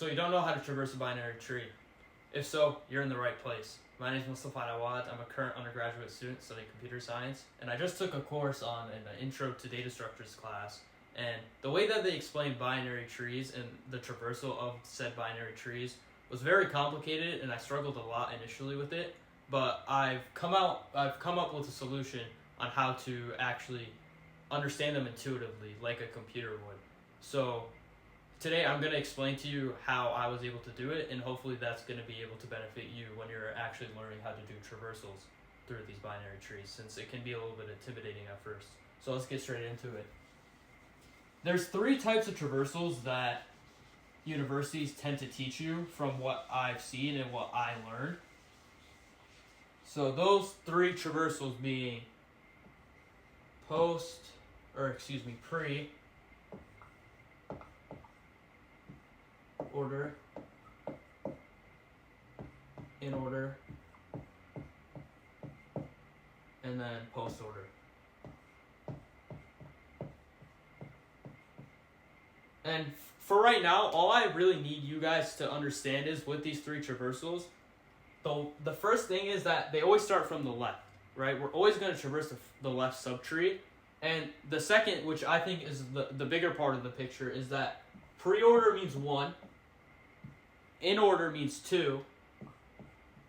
So you don't know how to traverse a binary tree. If so, you're in the right place. My name is Mustafa Alawad. I'm a current undergraduate student studying computer science, and I just took a course on an intro to data structures class. And the way that they explained binary trees and the traversal of said binary trees was very complicated, and I struggled a lot initially with it. But I've come up with a solution on how to actually understand them intuitively, like a computer would. So today I'm going to explain to you how I was able to do it, and hopefully that's going to be able to benefit you when you're actually learning how to do traversals through these binary trees, since it can be a little bit intimidating at first. So let's get straight into it. There's 3 types of traversals that universities tend to teach you from what I've seen and what I learned. So those 3 traversals being pre, order, in order, and then post order. And for right now, all I really need you guys to understand is with these 3 traversals, the first thing is that they always start from the left, right? We're always going to traverse the left subtree. And the second, which I think is the bigger part of the picture, is that pre-order means 1, in order means 2.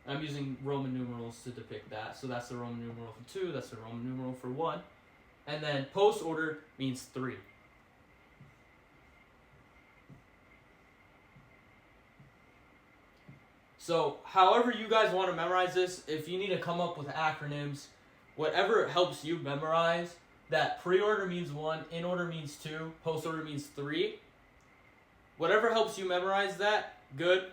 I'm using Roman numerals to depict that. So that's the Roman numeral for 2, that's the Roman numeral for 1. And then post order means 3. So however you guys want to memorize this, if you need to come up with acronyms, whatever helps you memorize, that pre-order means 1, in order means 2, post order means 3. Whatever helps you memorize that, good.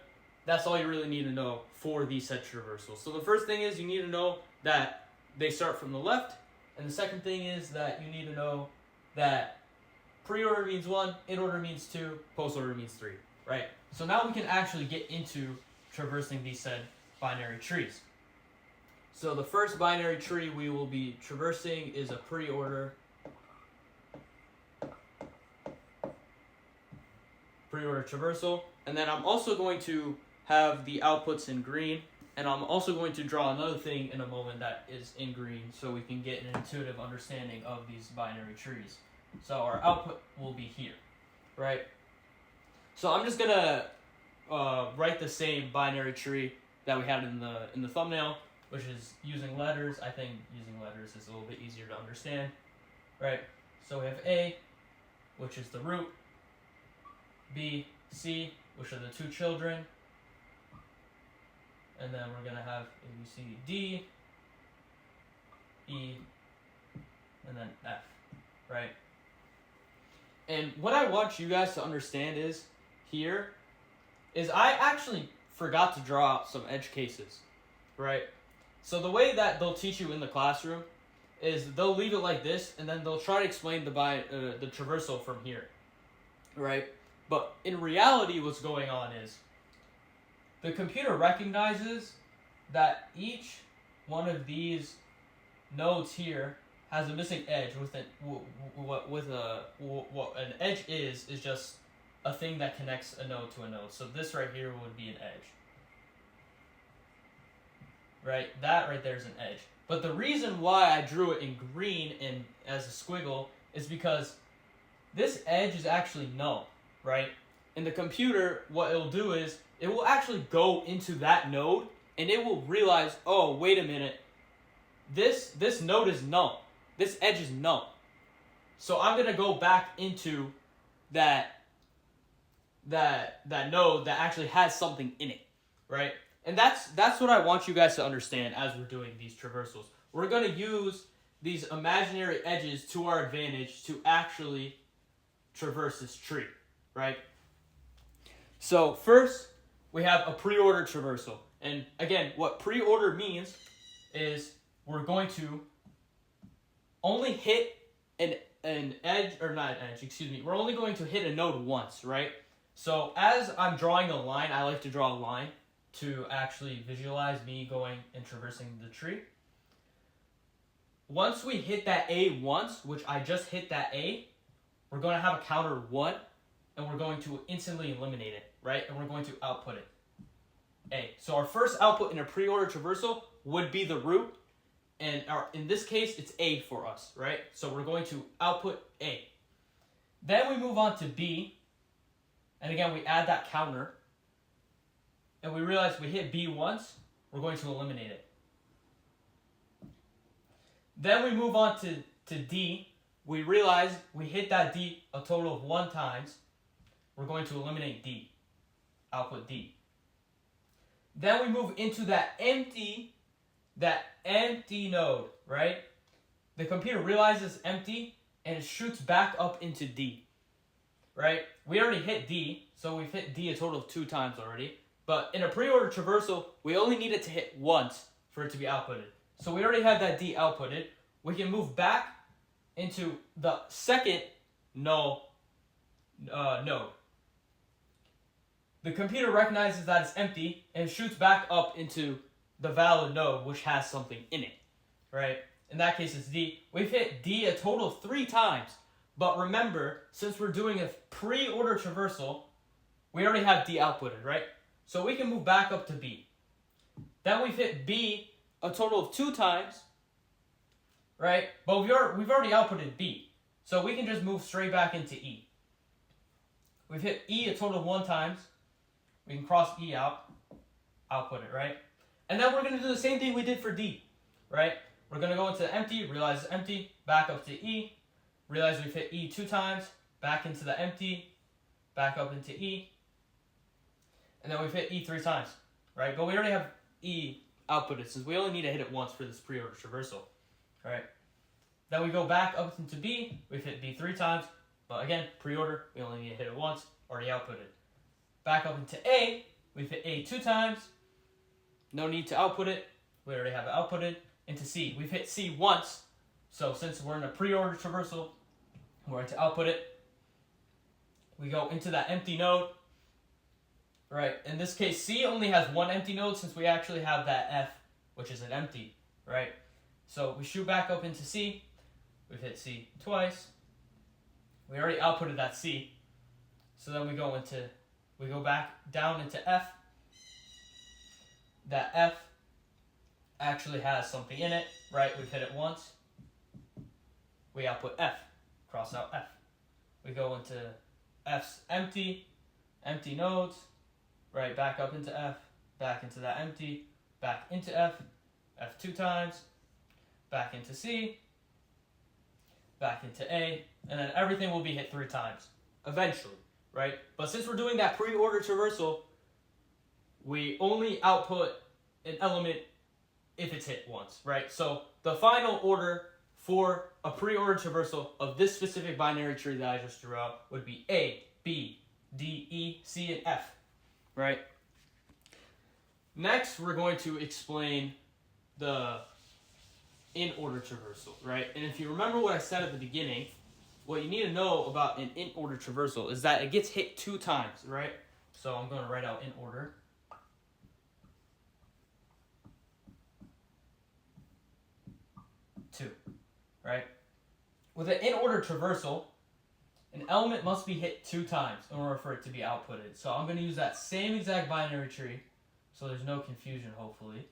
That's all you really need to know for these set traversals. So the first thing is you need to know that they start from the left, and the second thing is that you need to know that pre-order means 1, in order means 2, post order means 3, right? So now we can actually get into traversing these said binary trees. So the first binary tree we will be traversing is a pre-order traversal, and then I'm also going to have the outputs in green, and I'm also going to draw another thing in a moment that is in green so we can get an intuitive understanding of these binary trees. So our output will be here, right? So I'm just gonna write the same binary tree that we had in the thumbnail, which is using letters. I think using letters is a little bit easier to understand, right? So we have A, which is the root, B, C, which are the 2 children, and then we're gonna have A, B, C, D, E, and then F, right? And what I want you guys to understand is I actually forgot to draw out some edge cases, right? So the way that they'll teach you in the classroom is they'll leave it like this, and then they'll try to explain the traversal from here, right? But in reality, what's going on is the computer recognizes that each one of these nodes here has a missing edge. What an edge is just a thing that connects a node to a node. So this right here would be an edge. Right? That right there is an edge. But the reason why I drew it in green and as a squiggle is because this edge is actually null, right? In the computer, what it'll do is it will actually go into that node and it will realize, oh, wait a minute, this node is null. This edge is null. So I'm gonna go back into that node that actually has something in it, right? And that's what I want you guys to understand as we're doing these traversals. We're going to use these imaginary edges to our advantage to actually traverse this tree, right? So first, we have a pre-order traversal. And again, what pre-order means is we're going to only hit an edge, or not an edge, excuse me. We're only going to hit a node once, right? So as I'm drawing a line, I like to draw a line to actually visualize me going and traversing the tree. Once we hit that A once, which I just hit that A, we're going to have a counter 1, and we're going to instantly eliminate it. right? And we're going to output it. A. So our first output in a pre-order traversal would be the root. And in this case, it's A for us, right? So we're going to output A. Then we move on to B. And again, we add that counter. And we realize we hit B once. We're going to eliminate it. Then we move on to D. We realize we hit that D a total of 1 times. We're going to eliminate D. Output D. Then we move into that empty node, right? The computer realizes empty and it shoots back up into D, right? We already hit D, so we've hit D a total of 2 times already. But in a pre-order traversal, we only need it to hit once for it to be outputted. So we already have that D outputted. We can move back into the second null node. The computer recognizes that it's empty and shoots back up into the valid node, which has something in it, right? In that case, it's D. We've hit D a total of 3 times. But remember, since we're doing a pre-order traversal, we already have D outputted, right? So we can move back up to B. Then we've hit B a total of 2 times, right? But we've already outputted B. So we can just move straight back into E. We've hit E a total of 1 times. We can cross E out, output it, right? And then we're going to do the same thing we did for D, right? We're going to go into empty, realize it's empty, back up to E, realize we've hit E 2 times, back into the empty, back up into E, and then we've hit E 3 times, right? But we already have E outputted since we only need to hit it once for this pre-order traversal, right? Then we go back up into B, we've hit B 3 times, but again, pre-order, we only need to hit it once, already outputted. Back up into A, we've hit A 2 times, no need to output it, we already have it outputted. Into C, we've hit C once, so since we're in a pre-order traversal, we're going to output it. We go into that empty node, right? In this case, C only has 1 empty node since we actually have that F, which is an empty, right? So we shoot back up into C, we've hit C twice, we already outputted that C, so then we go back down into F. That F actually has something in it, right? We've hit it once. We output F, cross out F. We go into F's empty nodes, right? Back up into F, back into that empty, back into F, F 2 times, back into C, back into A, and then everything will be hit 3 times, eventually, right? But since we're doing that pre-order traversal, we only output an element if it's hit once, right? So the final order for a pre-order traversal of this specific binary tree that I just drew out would be A, B, D, E, C, and F, right? Next, we're going to explain the in-order traversal, right? And if you remember what I said at the beginning, what you need to know about an in-order traversal is that it gets hit 2 times, right? So I'm going to write out in order. 2, right? With an in-order traversal, an element must be hit 2 times in order for it to be outputted. So I'm going to use that same exact binary tree, so there's no confusion, hopefully.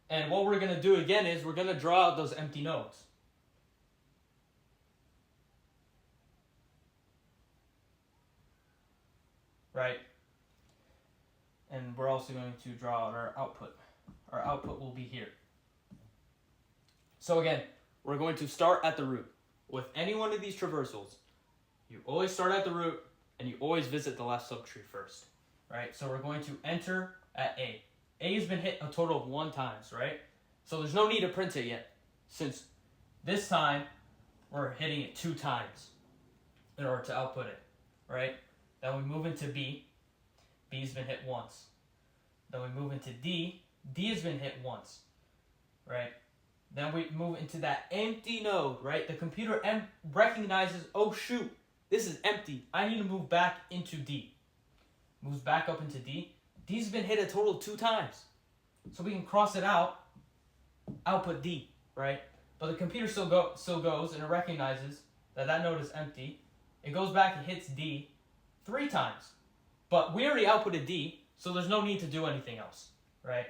And what we're going to do again is we're going to draw out those empty nodes. Right? And we're also going to draw out our output. Our output will be here. So again, we're going to start at the root. With any one of these traversals, you always start at the root and you always visit the left subtree first. Right? So we're going to enter at A. A has been hit a total of 1 times, right? So there's no need to print it yet, since this time we're hitting it 2 times in order to output it, right? Then we move into B. B's been hit once. Then we move into D. D has been hit once, right? Then we move into that empty node, right? The computer recognizes, oh shoot, this is empty. I need to move back into D. Moves back up into D. D's been hit a total of 2 times. So we can cross it out, output D, right? but the computer still goes and it recognizes that that node is empty. It goes back and hits D 3 times. But we already outputted D, so there's no need to do anything else, right?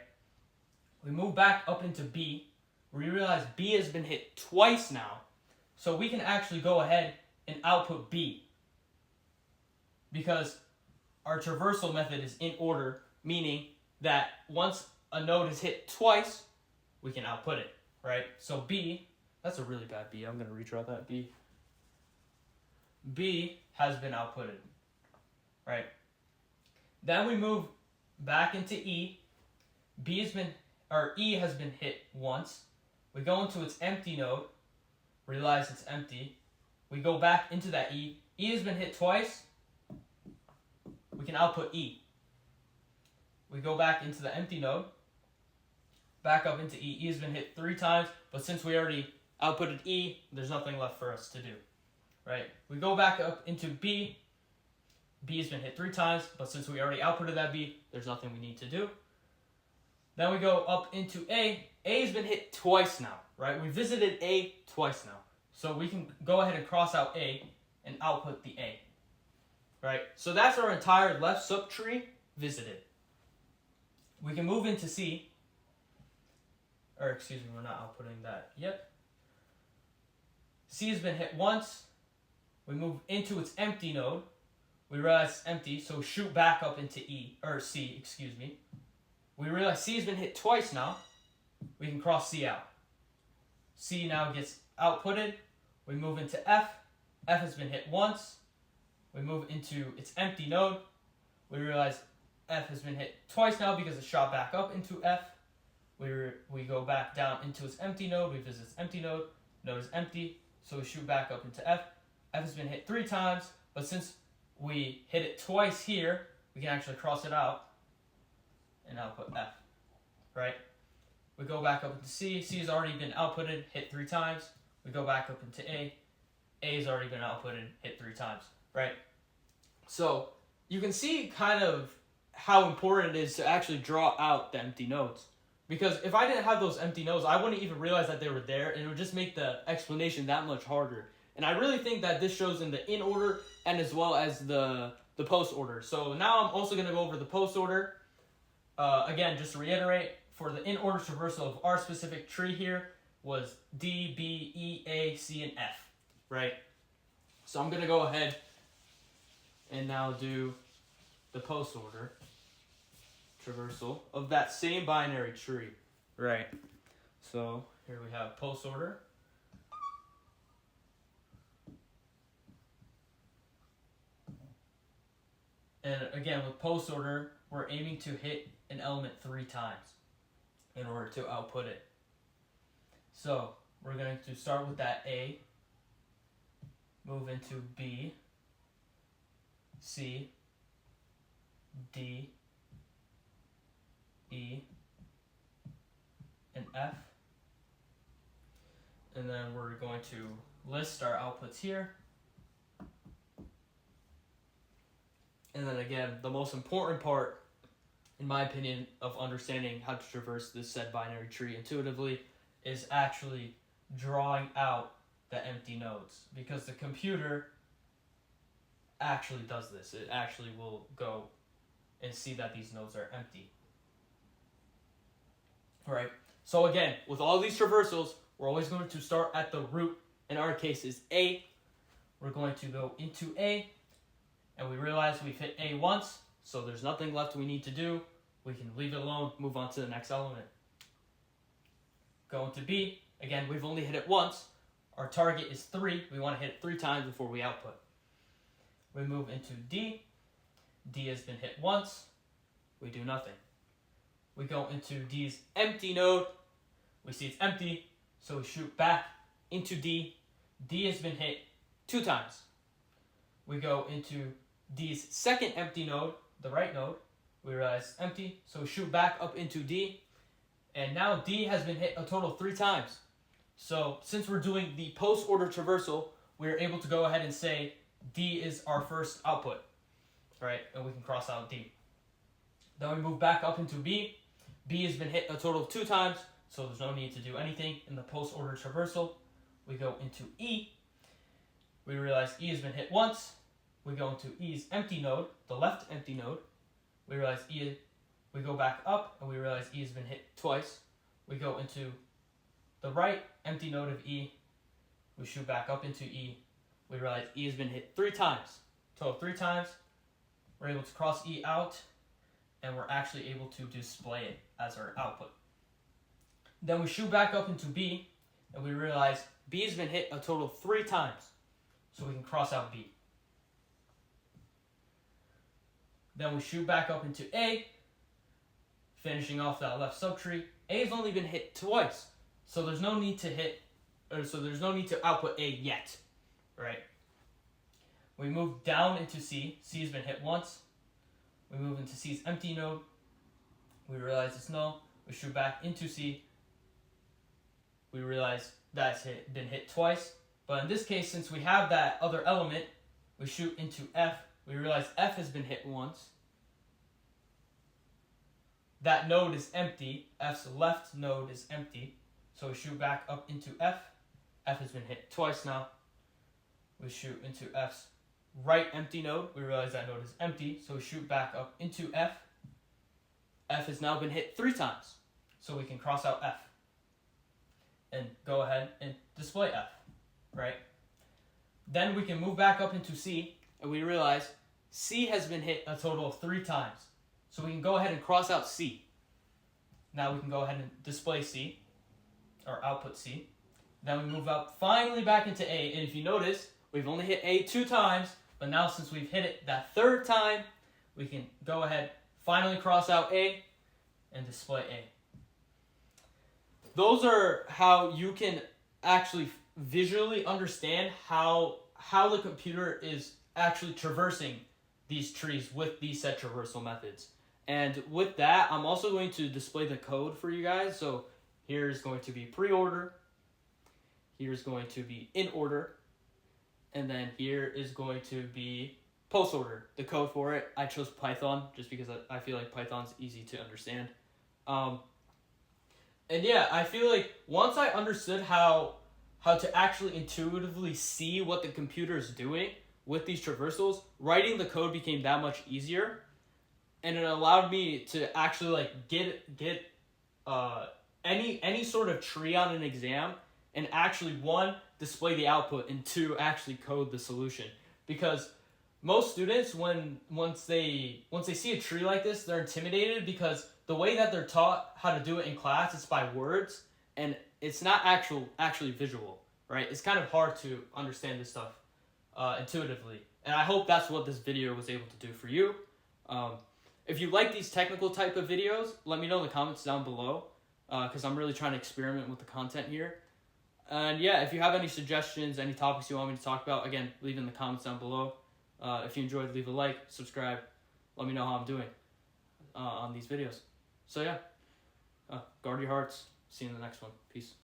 We move back up into B. We realize B has been hit twice now, so we can actually go ahead and output B. Because our traversal method is in order, meaning that once a node is hit twice, we can output it, right? So B, that's a really bad B. I'm going to redraw that B. B has been outputted, right? Then we move back into E. E has been hit once. We go into its empty node, realize it's empty. We go back into that E. E has been hit twice. We can output E. We go back into the empty node, back up into E. E has been hit 3 times, but since we already outputted E, there's nothing left for us to do, right? We go back up into B. B has been hit 3 times, but since we already outputted that B, there's nothing we need to do. Then we go up into A. A has been hit twice now, right? We visited A twice now. So we can go ahead and cross out A and output the A, right? So that's our entire left subtree visited. We can move into C. Or excuse me, we're not outputting that yet. C has been hit once. We move into its empty node. We realize it's empty, so shoot back up into C, excuse me. We realize C has been hit twice now. We can cross C out. C now gets outputted. We move into F. F has been hit once. We move into its empty node. We realize F has been hit twice now because it shot back up into F. We go back down into its empty node. We visit its empty node. Node is empty, so we shoot back up into F. F has been hit 3 times, but since we hit it twice here, we can actually cross it out and output F, right? We go back up into C. C has already been outputted, hit 3 times. We go back up into A. A has already been outputted, hit 3 times, right? So you can see kind of how important it is to actually draw out the empty nodes. Because if I didn't have those empty nodes, I wouldn't even realize that they were there, and it would just make the explanation that much harder. And I really think that this shows in the in order and as well as the post order. So now I'm also going to go over the post order. Again, just to reiterate, for the in order traversal of our specific tree here was D, B, E, A, C, and F, right? So I'm going to go ahead and now do the post order traversal of that same binary tree, right? So here we have post order. And again, with post order, we're aiming to hit an element 3 times in order to output it. So we're going to start with that A, move into B, C, D, E, and F. And then we're going to list our outputs here. And then again, the most important part, in my opinion, of understanding how to traverse this said binary tree intuitively is actually drawing out the empty nodes. Because the computer actually does this. It actually will go and see that these nodes are empty. Right? So again, with all these traversals, we're always going to start at the root. In our case is A. We're going to go into A. And we realize we've hit A once, so there's nothing left we need to do. We can leave it alone, move on to the next element. Go into B. Again, we've only hit it once. Our target is 3. We want to hit it 3 times before we output. We move into D. D has been hit once. We do nothing. We go into D's empty node. We see it's empty, so we shoot back into D. D has been hit 2 times. We go into D's second empty node, the right node. We realize it's empty, so we shoot back up into D. And now D has been hit a total of 3 times. So since we're doing the post-order traversal, we're able to go ahead and say D is our first output, right? And we can cross out D. Then we move back up into B. B has been hit a total of 2 times, so there's no need to do anything in the post-order traversal. We go into E. We realize E has been hit once. We go into E's empty node, the left empty node. We realize we go back up and we realize E has been hit twice. We go into the right empty node of E. We shoot back up into E. We realize E has been hit 3 times. Total 3 times. We're able to cross E out, and we're actually able to display it as our output. Then we shoot back up into B, and we realize B has been hit a total of 3 times. So we can cross out B. Then we shoot back up into A, finishing off that left subtree. A has only been hit twice, so there's no need to output A yet, right? We move down into C. C has been hit once. We move into C's empty node. We realize it's null. We shoot back into C. We realize that's been hit twice. But in this case, since we have that other element, we shoot into F. We realize F has been hit once. That node is empty. F's left node is empty. So we shoot back up into F. F has been hit twice now. We shoot into F's right empty node. We realize that node is empty. So we shoot back up into F. F has now been hit 3 times. So we can cross out F and go ahead and display F, right? Then we can move back up into C, and we realize C has been hit a total of 3 times. So we can go ahead and cross out C. Now we can go ahead and display C, or output C. Then we move up finally back into A, and if you notice, we've only hit A 2 times, but now since we've hit it that 3rd time, we can go ahead, finally cross out A, and display A. Those are how you can actually visually understand how the computer is actually traversing these trees with these set traversal methods. And with that, I'm also going to display the code for you guys. So here's going to be pre-order, here's going to be in order, and then here is going to be post-order. The code for it, I chose Python just because I feel like Python's easy to understand. And yeah, I feel like once I understood how to actually intuitively see what the computer is doing with these traversals, writing the code became that much easier, and it allowed me to actually like get any sort of tree on an exam, and actually 1, display the output, and 2, actually code the solution. Because most students, once they see a tree like this, they're intimidated because the way that they're taught how to do it in class is by words, and it's not actually visual, right? It's kind of hard to understand this stuff intuitively, and I hope that's what this video was able to do for you. If you like these technical type of videos, let me know in the comments down below, because I'm really trying to experiment with the content here. And yeah, if you have any suggestions, any topics you want me to talk about, again, leave in the comments down below. If you enjoyed, leave a like, subscribe, let me know how I'm doing on these videos. So yeah, guard your hearts. See you in the next one. Peace.